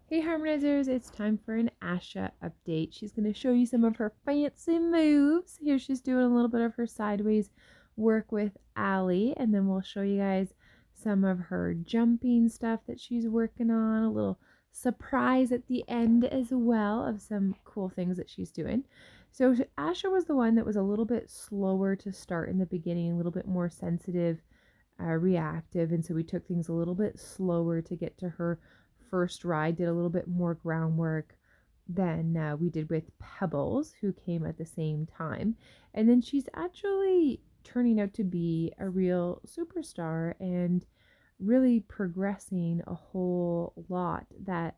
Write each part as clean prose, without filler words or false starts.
Hey Harmonizers, it's time for an Asha update. She's going to show you some of her fancy moves. Here she's doing a little bit of her sideways work with Allie, and then we'll show you guys some of her jumping stuff that she's working on, a little surprise at the end as well of some cool things that she's doing. So Asha was the one that was a little bit slower to start in the beginning, a little bit more sensitive, reactive, and so we took things a little bit slower to get to her first ride, did a little bit more groundwork than we did with Pebbles, who came at the same time. And then she's actually turning out to be a real superstar and really progressing a whole lot. That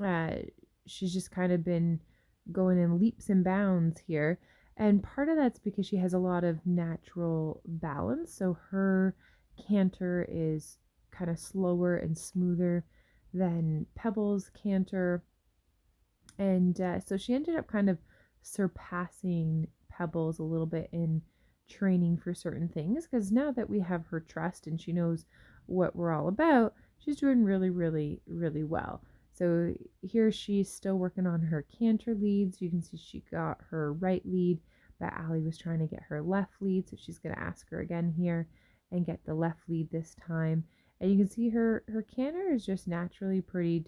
uh, she's just kind of been going in leaps and bounds here. And part of that's because she has a lot of natural balance. So her canter is kind of slower and smoother than Pebbles' canter. And so she ended up kind of surpassing Pebbles a little bit in training for certain things, because now that we have her trust and she knows what we're all about, she's doing really, really, really well. So here she's still working on her canter leads. You can see she got her right lead, but Allie was trying to get her left lead. So she's going to ask her again here and get the left lead this time. And you can see her canter is just naturally pretty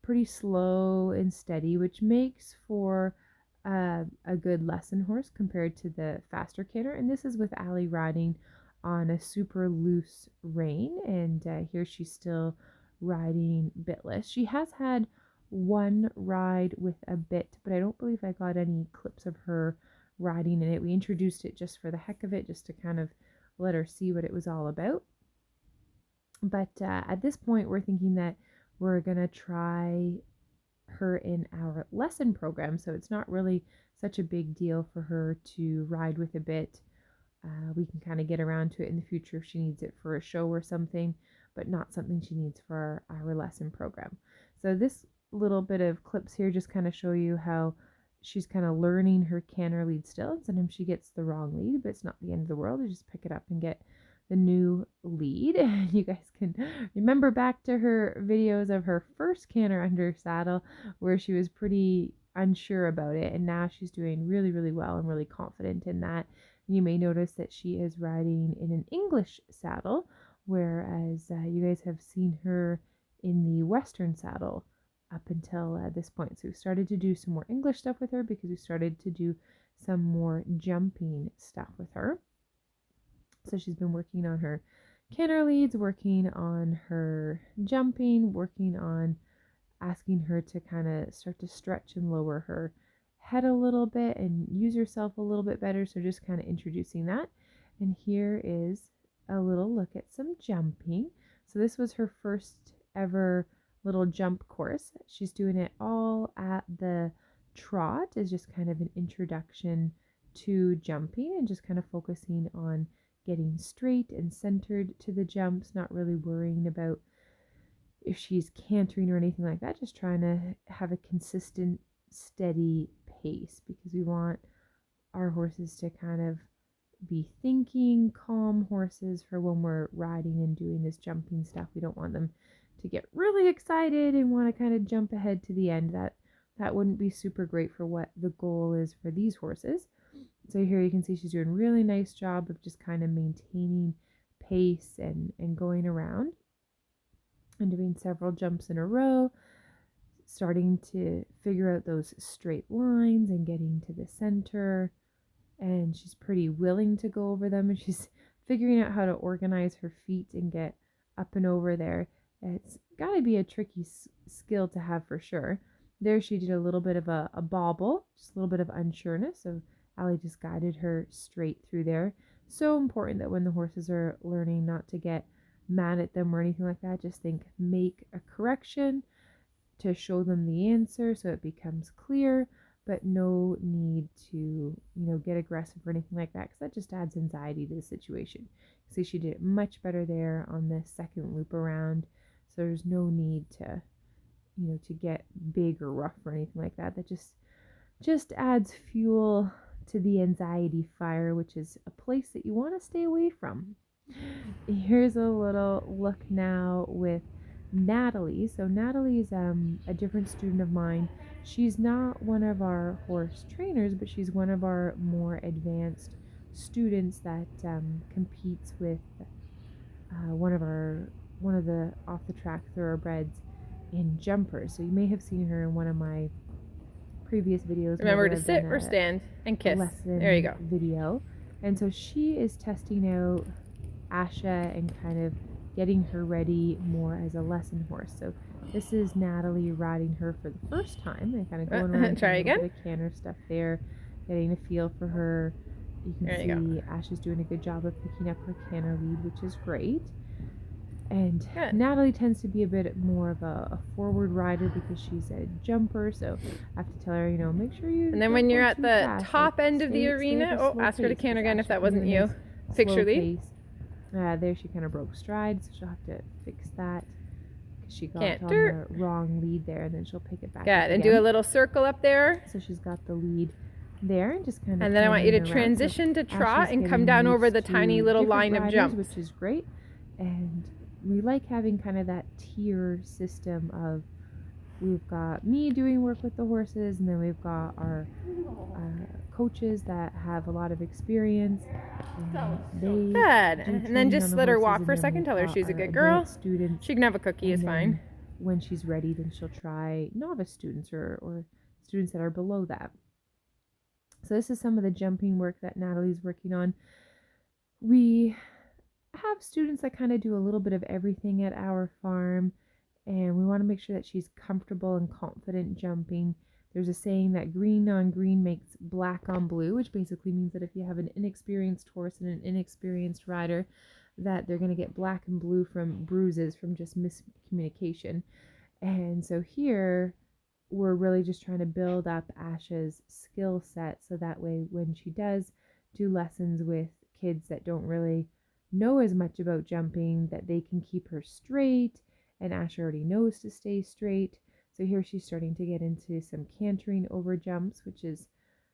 pretty slow and steady, which makes for a good lesson horse compared to the faster canter. And this is with Allie riding on a super loose rein, and here she's still riding bitless. She has had one ride with a bit, but I don't believe I got any clips of her riding in it. We introduced it just for the heck of it, just to kind of let her see what it was all about. But at this point, we're thinking that we're going to try her in our lesson program. So it's not really such a big deal for her to ride with a bit. We can kind of get around to it in the future if she needs it for a show or something, but not something she needs for our lesson program. So this little bit of clips here just kind of show you how she's kind of learning her canter lead still. And sometimes she gets the wrong lead, but it's not the end of the world. You just pick it up and get the new lead. You guys can remember back to her videos of her first canter under saddle, where she was pretty unsure about it, and now she's doing really, really well and really confident in that. You may notice that she is riding in an English saddle, whereas you guys have seen her in the Western saddle up until this point. So we started to do some more English stuff with her because we started to do some more jumping stuff with her. So she's been working on her canter leads, working on her jumping, working on asking her to kind of start to stretch and lower her head a little bit and use herself a little bit better. So just kind of introducing that. And here is a little look at some jumping. So this was her first ever little jump course. She's doing it all at the trot as just kind of an introduction to jumping, and just kind of focusing on getting straight and centered to the jumps, not really worrying about if she's cantering or anything like that, just trying to have a consistent, steady pace, because we want our horses to kind of be thinking, calm horses for when we're riding and doing this jumping stuff. We don't want them to get really excited and want to kind of jump ahead to the end. That wouldn't be super great for what the goal is for these horses. So here you can see she's doing a really nice job of just kind of maintaining pace and going around and doing several jumps in a row, starting to figure out those straight lines and getting to the center. And she's pretty willing to go over them, and she's figuring out how to organize her feet and get up and over there. It's got to be a tricky skill to have for sure. There she did a little bit of a bobble, just a little bit of unsureness. So Allie just guided her straight through there. So important that when the horses are learning, not to get mad at them or anything like that. Just think, make a correction to show them the answer so it becomes clear, but no need to, get aggressive or anything like that, because that just adds anxiety to the situation. See, she did it much better there on the second loop around. So there's no need to, to get big or rough or anything like that. That just adds fuel to the anxiety fire, which is a place that you want to stay away from. Here's a little look now with Natalie. So Natalie is a different student of mine. She's not one of our horse trainers, but she's one of our more advanced students that competes with one of the off the track thoroughbreds in jumpers. So you may have seen her in one of my previous videos. Remember to sit or stand and kiss. There you go. Video. And so she is testing out Asha and kind of getting her ready more as a lesson horse. So this is Natalie riding her for the first time and kind of going around Try again. A bit of canter stuff there, getting a feel for her. You can see Asha's doing a good job of picking up her canter lead, which is great. And Natalie tends to be a bit more of a forward rider because she's a jumper, so I have to tell her, make sure you... And then when you're at the top end of the arena, ask her to canter again if that wasn't you. Fix your lead. There she kind of broke stride, so she'll have to fix that. She got on the wrong lead there, and then she'll pick it back up again. And do a little circle up there. So she's got the lead there, and just kind of... And then I want you to transition to trot and come down over the tiny little line of jumps. Which is great. And we like having kind of that tier system of, we've got me doing work with the horses, and then we've got our coaches that have a lot of experience. Good. And then just let her walk for a second. Tell her she's a good girl. She can have a cookie, is fine. When she's ready, then she'll try novice students or students that are below that. So this is some of the jumping work that Natalie's working on. We have students that kind of do a little bit of everything at our farm, and we want to make sure that she's comfortable and confident jumping. There's a saying that green on green makes black on blue, which basically means that if you have an inexperienced horse and an inexperienced rider, that they're going to get black and blue from bruises from just miscommunication. And so here we're really just trying to build up Asha's skill set, so that way when she does do lessons with kids that don't really know as much about jumping, that they can keep her straight, and Asha already knows to stay straight. So here she's starting to get into some cantering over jumps, which is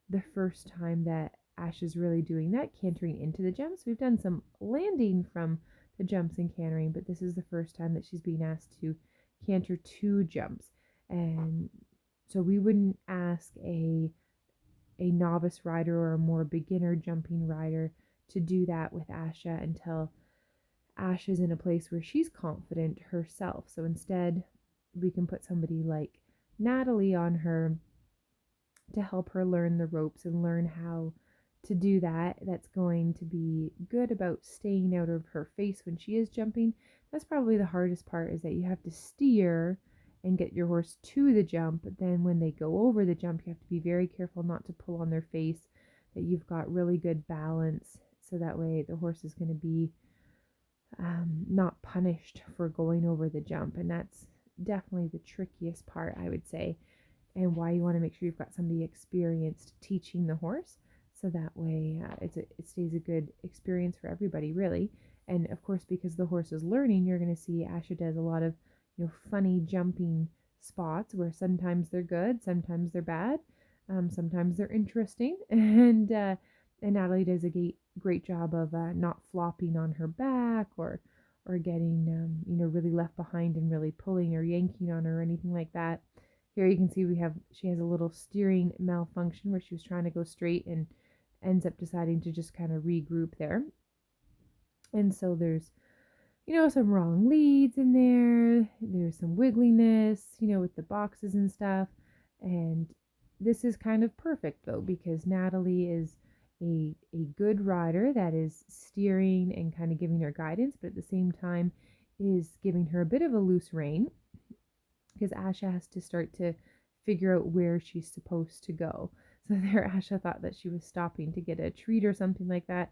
the first time that Asha's really doing that, cantering into the jumps. We've done some landing from the jumps and cantering, but this is the first time that she's being asked to canter 2 jumps. And so we wouldn't ask a novice rider or a more beginner jumping rider to do that with Asha until Asha's in a place where she's confident herself. So instead, we can put somebody like Natalie on her to help her learn the ropes and learn how to do that. That's going to be good about staying out of her face when she is jumping. That's probably the hardest part, is that you have to steer and get your horse to the jump, but then when they go over the jump, you have to be very careful not to pull on their face, that you've got really good balance, so that way the horse is going to be not punished for going over the jump. And that's definitely the trickiest part, I would say, and why you want to make sure you've got somebody experienced teaching the horse, so that way it stays a good experience for everybody, really. And of course, because the horse is learning, you're going to see Asha does a lot of funny jumping spots where sometimes they're good, sometimes they're bad, sometimes they're interesting, and Natalie does a great job of not flopping on her back or getting really left behind and really pulling or yanking on her or anything like that. Here you can see she has a little steering malfunction where she was trying to go straight and ends up deciding to just kind of regroup there. And so there's some wrong leads in there. There's some wiggliness, with the boxes and stuff. And this is kind of perfect, though, because Natalie is a good rider that is steering and kind of giving her guidance, but at the same time is giving her a bit of a loose rein, because Asha has to start to figure out where she's supposed to go. So there, Asha thought that she was stopping to get a treat or something like that.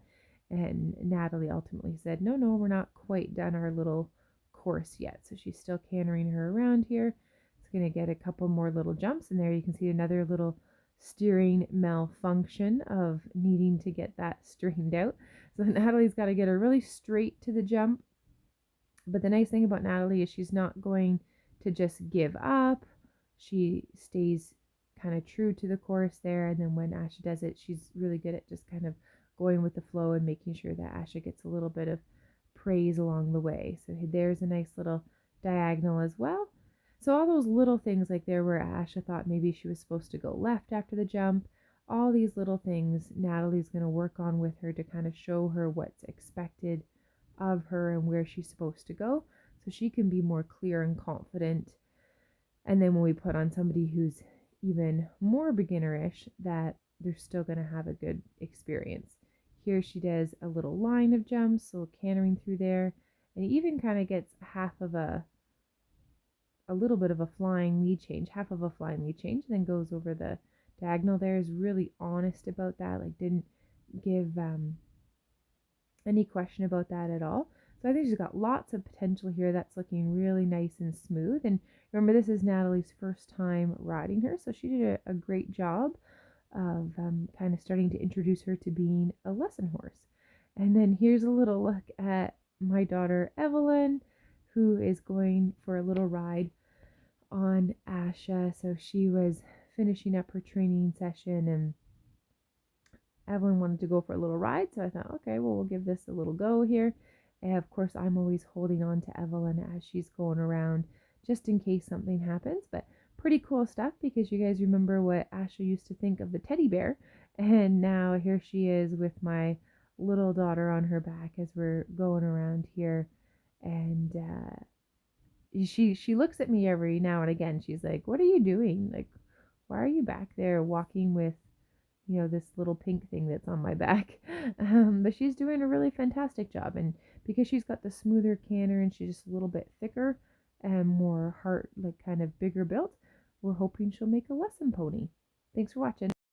And Natalie ultimately said, no, we're not quite done our little course yet. So she's still cantering her around here. It's going to get a couple more little jumps. And there you can see another little steering malfunction of needing to get that straightened out. So Natalie's got to get her really straight to the jump. But the nice thing about Natalie is she's not going to just give up. She stays kind of true to the course there. And then when Asha does it, she's really good at just kind of going with the flow and making sure that Asha gets a little bit of praise along the way. So there's a nice little diagonal as well. So all those little things like there where Asha thought maybe she was supposed to go left after the jump, all these little things Natalie's going to work on with her to kind of show her what's expected of her and where she's supposed to go so she can be more clear and confident. And then when we put on somebody who's even more beginnerish, that they're still going to have a good experience. Here she does a little line of jumps, so cantering through there, and even kind of gets a little bit of a flying lead change, half of a flying lead change, and then goes over the diagonal there. Is really honest about that, like didn't give any question about that at all. So I think she's got lots of potential here. That's looking really nice and smooth. And remember, this is Natalie's first time riding her, so she did a great job of kind of starting to introduce her to being a lesson horse. And then here's a little look at my daughter Evelyn, who is going for a little ride on Asha. So she was finishing up her training session, and Evelyn wanted to go for a little ride, so I thought, okay, well, we'll give this a little go here. And of course, I'm always holding on to Evelyn as she's going around just in case something happens. But pretty cool stuff, because you guys remember what Asha used to think of the teddy bear. And now here she is with my little daughter on her back as we're going around here. And she looks at me every now and again. She's like, what are you doing? Like, why are you back there walking with this little pink thing that's on my back? But she's doing a really fantastic job. And because she's got the smoother canter and she's just a little bit thicker and more heart, like kind of bigger built, we're hoping she'll make a lesson pony. Thanks for watching.